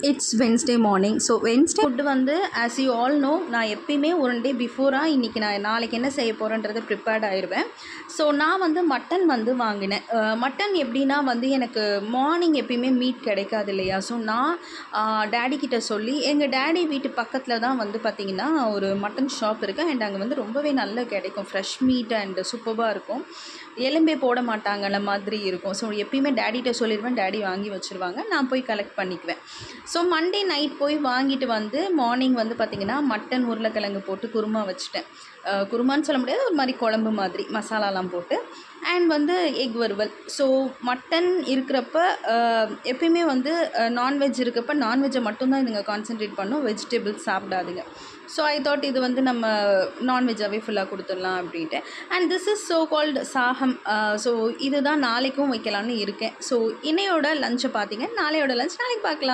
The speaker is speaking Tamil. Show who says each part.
Speaker 1: It's Wednesday morning. So Wednesday food வந்து ஆஸ் யூ ஆல் நோ, நான் எப்பயுமே ஒன் டே பிஃபோராக இன்றைக்கி நான் நாளைக்கு என்ன செய்ய போகிறேன்றதை ப்ரிப்பேர்ட் ஆயிடுவேன். ஸோ நான் வந்து மட்டன் வந்து வாங்கினேன். மட்டன் எப்படின்னா வந்து எனக்கு மார்னிங் எப்பயுமே மீட் கிடைக்காது இல்லையா. ஸோ நான் டேடி கிட்ட சொல்லி, எங்கள் டேடி வீட்டு பக்கத்தில் தான் வந்து பார்த்திங்கன்னா ஒரு மட்டன் ஷாப் இருக்குது. அண்ட் அங்கே வந்து ரொம்பவே நல்லா கிடைக்கும், ஃப்ரெஷ் மீட் அண்ட் சூப்பராக இருக்கும். எலும்பே போட மாட்டாங்கல்ல மாதிரி இருக்கும். ஸோ எப்பயுமே டேடிகிட்ட சொல்லிடுவேன், டேடி வாங்கி வச்சுருவாங்க, நான் போய் கலெக்ட் பண்ணிக்குவேன். ஸோ மண்டே நைட் போய் வாங்கிட்டு வந்து மார்னிங் வந்து பார்த்திங்கன்னா மட்டன் உருளைக்கிழங்கு போட்டு குருமா வச்சுட்டேன். குருமான்னு சொல்ல முடியாது, ஒரு மாதிரி குழம்பு மாதிரி மசாலாலாம் போட்டு. அண்ட் வந்து எக் வறுவல். ஸோ மட்டன் இருக்கிறப்ப எப்பயுமே வந்து நான்வெஜ் இருக்கப்போ நான்வெஜ்ஜை மட்டும்தான் இதுங்க கான்சென்ட்ரேட் பண்ணும், வெஜிடபிள்ஸ் சாப்பிடாதுங்க. ஸோ ஐ தாட் இது வந்து நம்ம நான்வெஜ்ஜாகவே ஃபுல்லாக கொடுத்துடலாம் அப்படின்ட்டு. And this is so called சாகம். ஸோ இதுதான் நாளைக்கும் வைக்கலான்னு இருக்கேன். ஸோ இன்னையோட லஞ்சை பார்த்திங்க, நாளையோட லஞ்ச் நாளைக்கு பார்க்கலாம்.